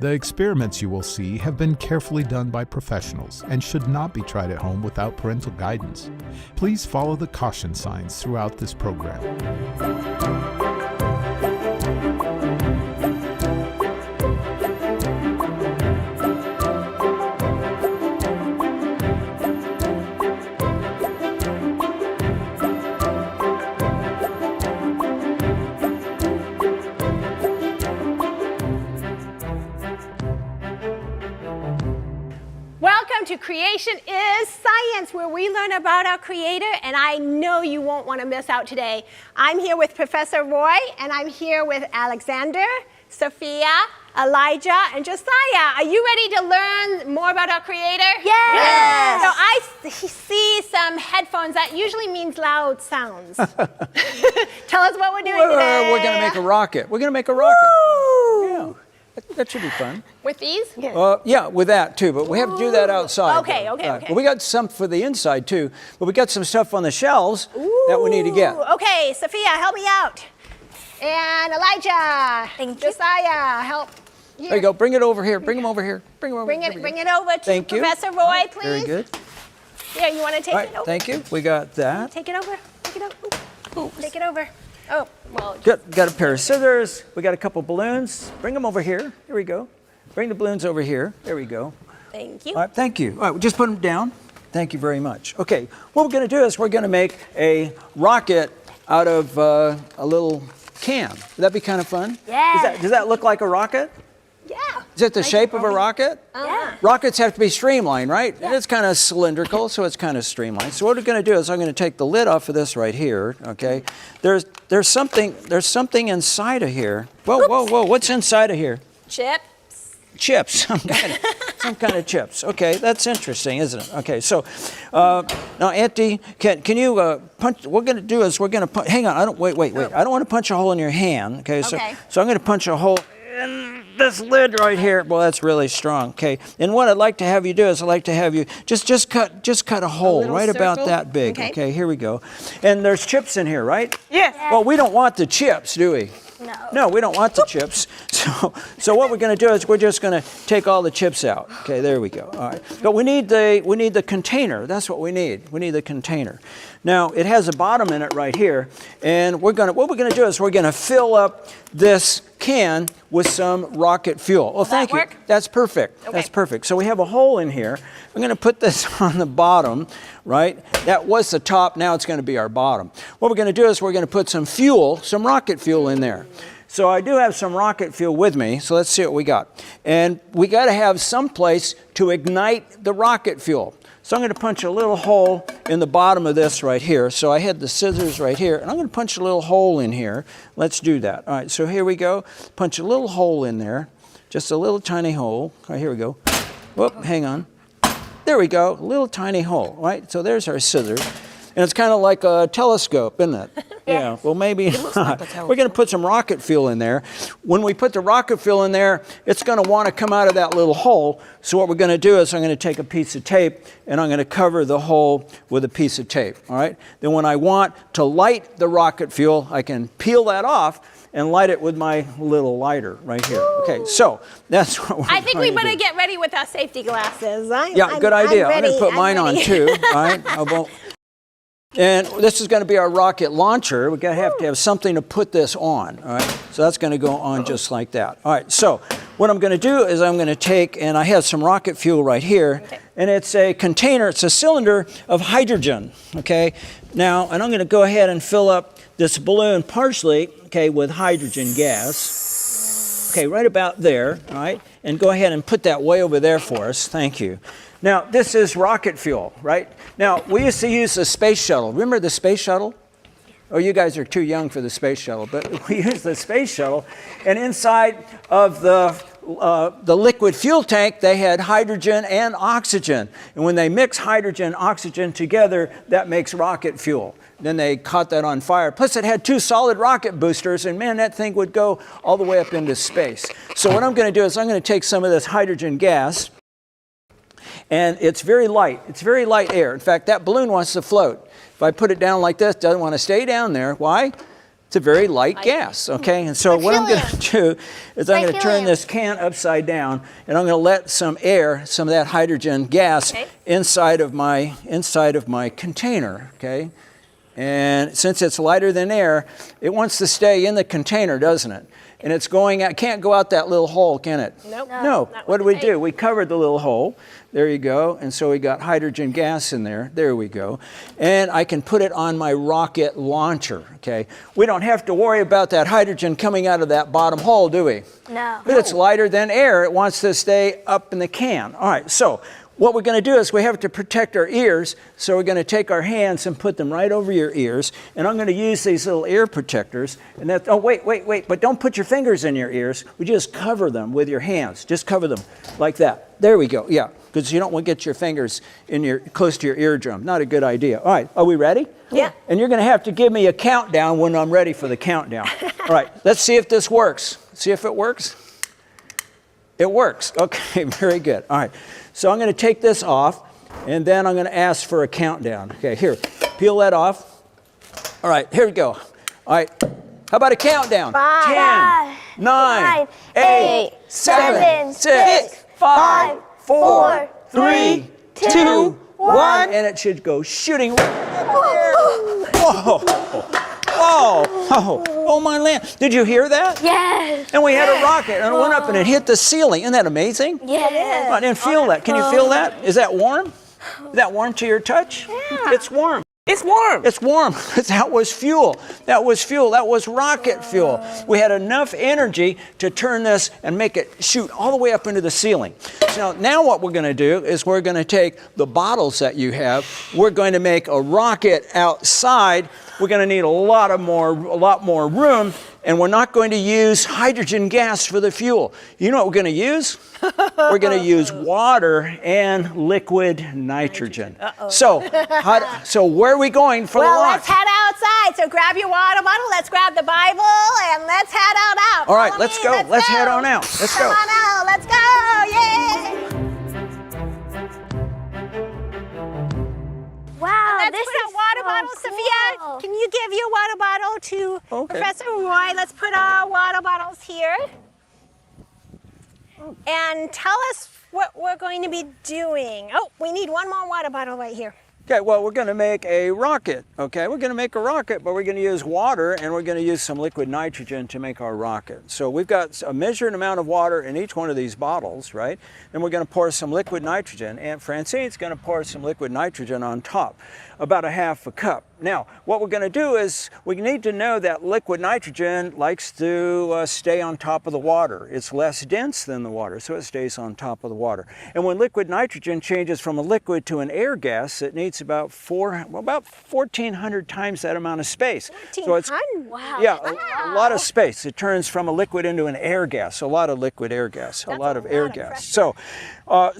The experiments you will see have been carefully done by professionals and should not be tried at home without parental guidance. Please follow the caution signs throughout this program. Welcome to Creation is Science, where we learn about our Creator, and I know you won't want to miss out today. I'm here with Professor Roy, and I'm here with Alexander, Sophia, Elijah, and Josiah. Are you ready to learn more about our Creator? Yes! So I see some headphones. That usually means loud sounds. Tell us what we're doing today. We're going to make a rocket. We're going to make a rocket. Woo! Yeah. That should be fun. With these? Yeah, with that too, but we have to do that outside. Okay. Well, we got some for the inside too, but we got some stuff on the shelves that we need to get. Okay, Sophia, help me out. And Elijah. Thank you. Josiah, help. Here. There you go. Bring it over here. Bring them over here. Bring them over. Bring it over to Thank you. Professor Roy, please. Very good. Here, you want to take All right, it over? thank you. We got that. Take it over. Take it over. Ooh, take it over. Oh, well. Good. Got a pair of scissors. We got a couple balloons. Bring them over here. Here we go. Bring the balloons over here. There we go. Thank you. All right, thank you. All right, we'll just put them down. Thank you very much. Okay, what we're going to do is we're going to make a rocket out of a little can. Would that be kind of fun? Yeah. Does that look like a rocket? Yeah. Is it the shape of a rocket? Yeah. Rockets have to be streamlined, right? Yeah. It's kind of cylindrical, so it's kind of streamlined. So what we're going to do is I'm going to take the lid off of this right here, okay? There's something inside of here. Whoa, what's inside of here? Chips, some kind of chips. Okay, that's interesting, isn't it? Okay, so now, Auntie, can you punch? What we're going to do is we're going to punch. Hang on, wait. I don't want to punch a hole in your hand. Okay, so I'm going to punch a hole in this lid right here. Well, that's really strong. Okay, and what I'd like to have you do is I'd like to have you just cut a hole right about that big. Okay, here we go. And there's chips in here, right? Yes. Well, we don't want the chips, do we? No, we don't want the chips. So what we're going to do is we're just going to take all the chips out. Okay, there we go. All right. But we need the container. That's what we need. We need the container. Now, it has a bottom in it right here, and what we're going to do is we're going to fill up this can with some rocket fuel. Well, thank you. That's perfect. Okay. That's perfect. So we have a hole in here. I'm going to put this on the bottom, right? That was the top. Now it's going to be our bottom. What we're going to do is we're going to put some fuel, some rocket fuel in there. So I do have some rocket fuel with me, so let's see what we got. And we got to have some place to ignite the rocket fuel. So I'm going to punch a little hole in the bottom of this right here. So I had the scissors right here, and I'm going to punch a little hole in here. Let's do that. All right, so here we go. Punch a little hole in there, just a little tiny hole. All right, here we go. Whoop, hang on. There we go, a little tiny hole, right? So there's our scissors. And it's kind of like a telescope, isn't it? Yeah, well, maybe not. We're going to put some rocket fuel in there. When we put the rocket fuel in there, it's going to want to come out of that little hole. So what we're going to do is I'm going to take a piece of tape, and I'm going to cover the hole with a piece of tape, all right? Then when I want to light the rocket fuel, I can peel that off and light it with my little lighter right here. Okay, so that's what we're I think we better do. get ready with our safety glasses. Good idea. I'm going to put mine on too, all right? And this is going to be our rocket launcher. We're going to have something to put this on, all right? So that's going to go on just like that. All right, so what I'm going to do is I'm going to take, and I have some rocket fuel right here, and it's a container, it's a cylinder of hydrogen, okay? Now, and I'm going to go ahead and fill up this balloon partially, okay, with hydrogen gas. Okay, right about there, all right? And go ahead and put that way over there for us. Thank you. Now, this is rocket fuel, right? Now, we used to use the space shuttle. Remember the space shuttle? Oh, you guys are too young for the space shuttle, but we used the space shuttle, and inside of the liquid fuel tank, they had hydrogen and oxygen. And when they mix hydrogen and oxygen together, that makes rocket fuel. Then they caught that on fire. Plus, it had 2 solid rocket boosters, and man, that thing would go all the way up into space. So what I'm going to do is I'm going to take some of this hydrogen gas, and it's very light. It's very light air. In fact, that balloon wants to float. If I put it down like this, it doesn't want to stay down there. Why? It's a very light gas, okay? And so what I'm going to do is I'm going to turn this can upside down, and I'm going to let some air, some of that hydrogen gas, inside of my container, okay? And since it's lighter than air, it wants to stay in the container, doesn't it? And it's going out, can't go out that little hole, can it? Nope. No. What do we do? We covered the little hole. There you go. And so we got hydrogen gas in there. There we go. And I can put it on my rocket launcher, okay? We don't have to worry about that hydrogen coming out of that bottom hole, do we? No. But it's lighter than air. It wants to stay up in the can. All right, so what we're going to do is we have to protect our ears, so we're going to take our hands and put them right over your ears, and I'm going to use these little ear protectors, and that, oh, wait, but don't put your fingers in your ears. We just cover them with your hands. Just cover them like that. There we go, yeah, because you don't want to get your fingers close to your eardrum. Not a good idea. All right, are we ready? Yeah. And you're going to have to give me a countdown when I'm ready for the countdown. All right, let's see if this works. See if it works? It works. Okay, very good. All right. So I'm going to take this off, and then I'm going to ask for a countdown. Okay, here, peel that off. All right, here we go. All right, how about a countdown? 10, 9, 8, 7, 6, 5, 4, 3, 2, 1, and it should go shooting. Whoa! Oh my land. Did you hear that? Yes. And we had a rocket, and it went up and it hit the ceiling. Isn't that amazing? Yes. I didn't feel that. Can you feel that? Is that warm? Is that warm to your touch? Yeah. It's warm. It's warm. It's warm. That was fuel. That was fuel. That was rocket fuel. We had enough energy to turn this and make it shoot all the way up into the ceiling. So now what we're going to do is we're going to take the bottles that you have. We're going to make a rocket outside. We're going to need a lot more room, and we're not going to use hydrogen gas for the fuel. You know what we're going to use? We're going to use water and liquid nitrogen. So where are we going for the launch? Well, let's head outside. So grab your water bottle, let's grab the Bible, and let's head on out. All right, Follow let's me. go. Let's head on out. Let's go. Come on out. Let's go. Yay! Wow, Let's this put is our water so bottle. cool. Sophia, can you give your water bottle to Okay. Professor Roy? Let's put our water bottles here. And tell us what we're going to be doing. Oh, we need one more water bottle right here. Okay, well, we're going to make a rocket, okay? We're going to make a rocket, but we're going to use water, and we're going to use some liquid nitrogen to make our rocket. So we've got a measured amount of water in each one of these bottles, right? Then we're going to pour some liquid nitrogen, and Francine's going to pour some liquid nitrogen on top, about a half a cup. Now, what we're going to do is we need to know that liquid nitrogen likes to stay on top of the water. It's less dense than the water, so it stays on top of the water. And when liquid nitrogen changes from a liquid to an air gas, it needs about 1,400 times that amount of space. 1,400? Wow. Yeah, a lot of space. It turns from a liquid into an air gas. A lot of liquid air gas. A lot of air gas. So and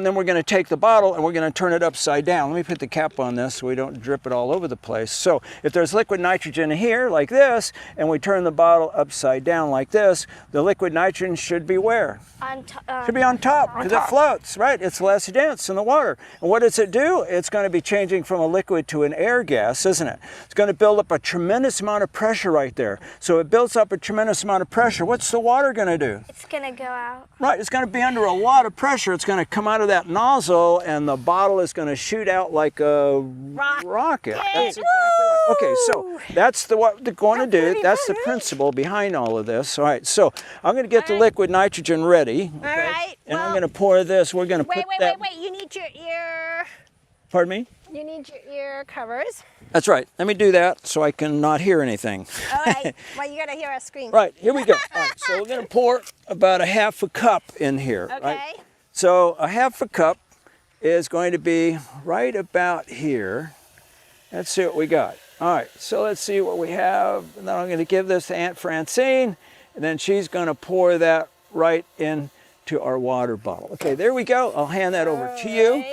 then we're going to take the bottle and we're going to turn it upside down. Let me put the cap on this so we don't drip it all over the place. So if there's liquid nitrogen here like this, and we turn the bottle upside down like this, the liquid nitrogen should be where? Should be on top, because it floats, right? It's less dense than the water. And what does it do? It's going to be changing from a liquid to an air gas, isn't it? It's going to build up a tremendous amount of pressure right there. So it builds up a tremendous amount of pressure. What's the water going to do? It's going to go out. Right, it's going to be under a lot of pressure. It's going to come out of that nozzle, and the bottle is going to shoot out like a rocket. That's exactly right. Okay, so that's what they're going to do. That's the principle behind all of this. All right, so I'm going to get the liquid nitrogen ready. Okay? All right. And I'm going to pour this. We're going to put that. Wait. You need your ear. Pardon me? You need your ear covers. That's right. Let me do that so I can not hear anything. All right. Well, you got to hear us scream. Right, here we go. All right, so we're going to pour about a half a cup in here. Okay. Right? So a half a cup is going to be right about here. Let's see what we got. All right, so let's see what we have. And then I'm going to give this to Aunt Francine, and then she's going to pour that right into our water bottle. Okay, there we go. I'll hand that over to you.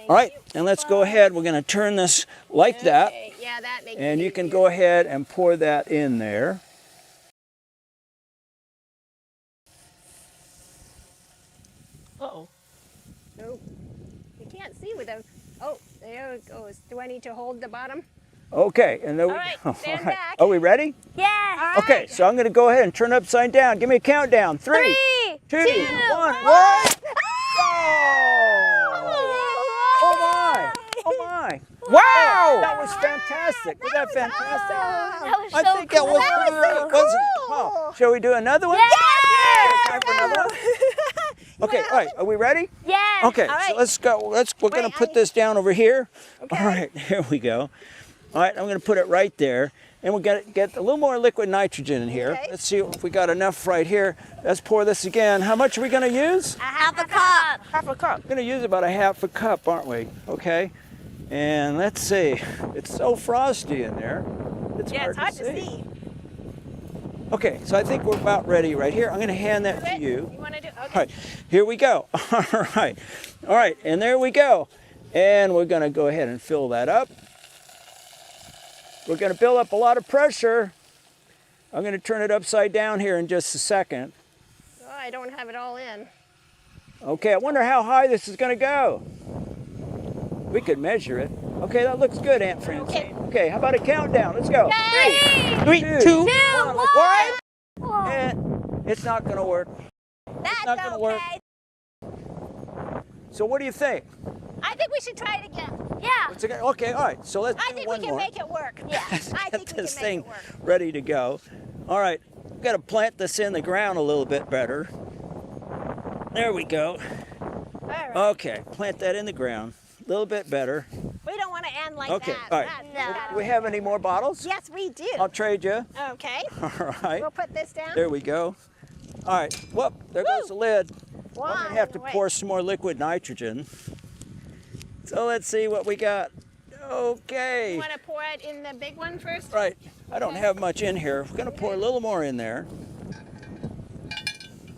All right, and let's go ahead. We're going to turn this like that. Yeah, that makes And it you can easier. go ahead and pour that in there. Uh-oh. No, you can't see with them. Oh, there it goes. Do I need to hold the bottom? Okay, and then All right, stand back. Are we ready? Yes. Okay, so I'm going to go ahead and turn upside down. Give me a countdown. 3, 2, 1. What? Oh my! Oh my! Wow! That was fantastic. Was that fantastic? That was so I think that was cool. pretty good, wasn't it? Huh. Shall we do another one? Yes! Time for another one? Okay, all right. Are we ready? Yes. Okay, All right. so let's go. We're going to put this down over here. Okay. All right, here we go. All right, I'm going to put it right there. And we're going to get a little more liquid nitrogen in here. Okay. Let's see if we got enough right here. Let's pour this again. How much are we going to use? Half a cup. Half a cup. We're going to use about a half a cup, aren't we? Okay. And let's see. It's so frosty in there. Yeah, it's hard to see. Okay, so I think we're about ready right here. I'm going to hand that to you. You want to do? Okay. All right, here we go. All right. All right, and there we go. And we're going to go ahead and fill that up. We're going to build up a lot of pressure. I'm going to turn it upside down here in just a second. Oh, I don't have it all in. Okay, I wonder how high this is going to go. We could measure it. Okay, that looks good, Aunt Francine. Okay, how about a countdown? Let's go. 3, 2, 1. What? Whoa. And it's not going to work. That's not gonna work. okay. So what do you think? I think we should try it again. Yeah. Okay, all right. So let's I do think one we can more. make it work. Yeah. Let's I get think we can this make thing it work. ready to go. All right, we've got to plant this in the ground a little bit better. There we go. All right. Okay, plant that in the ground a little bit better. We don't want to end like Okay, that. all right. That- Do we have any more bottles? Yes, we do. I'll trade you. Okay. All right, We'll put this down. there we go. All right, whoop, there goes the lid. I'm One. gonna have to Wait. pour some more liquid nitrogen. So let's see what we got. Okay. You want to pour it in the big one first? Right, I don't Okay. have much in here. We're gonna pour a little more in there.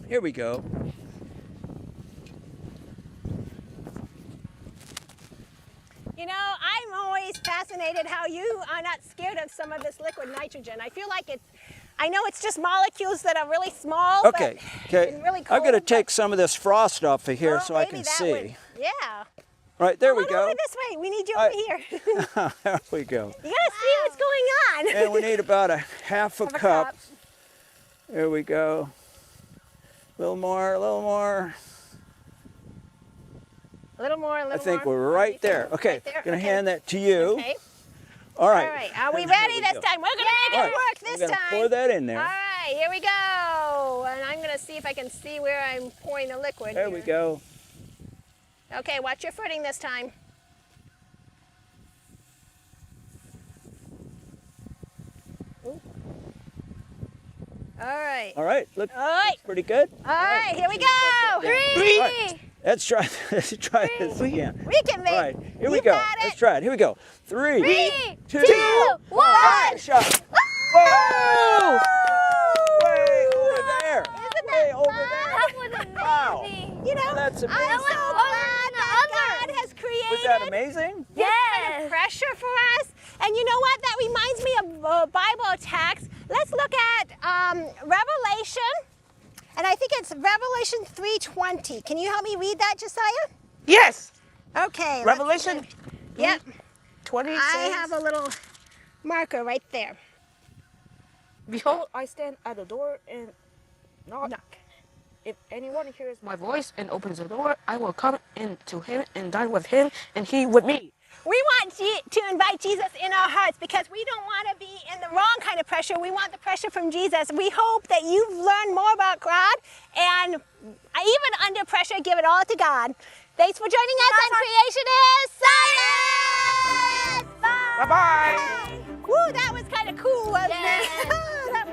Here we go. You know, I'm always fascinated how you are not scared of some of this liquid nitrogen. I feel like I know it's just molecules that are really small. Okay, but okay. and really I'm gonna cold, take some of this frost off of here but- so I maybe can that see. would- yeah. Right, there Come we on go. over this way. We need you All over here. There we go. You gotta see what's going on. And we need about a half a Have a cup. cup. There we go. A little more, a little more. A little more, a little more. I think we're right there. Okay, Right there, gonna okay. hand that to you. Okay. All right. All right. Are we There ready we this go. time? We're gonna All make right, it work this we're gonna time. pour that in there. All right, here we go. And I'm gonna see if I can see where I'm pouring the liquid. There here. we go. Okay, watch your footing this time. Ooh. All right. All right, look All right. pretty good. All right, here we go. All right, let's try this again. We can make All right, here we you go. got it. Let's try it. Here we go. 3, 2, 1. shot. Whoa! Way over there. Isn't Way that over fun? there. That was amazing. Wow. You know, That's I'm amazing. so glad that God has created Was that amazing? this kind Yes. of pressure for us. And you know what? That reminds me of a Bible text. Let's look at Revelation. And I think it's Revelation 3:20. Can you help me read that, Josiah? Yes. Okay. let's Revelation see. Yep. 20 I says, have a little marker right there. Behold, I stand at the door and knock. Knock. If anyone hears my voice and opens the door, I will come in to him and dine with him and he with me. We want to invite Jesus in our hearts because we don't want to be in the wrong kind of pressure. We want the pressure from Jesus. We hope that you've learned more about God, and even under pressure, give it all to God. Thanks for joining us on Creation is Science! Bye-bye. Woo, that was kind of cool, wasn't Yes. it? That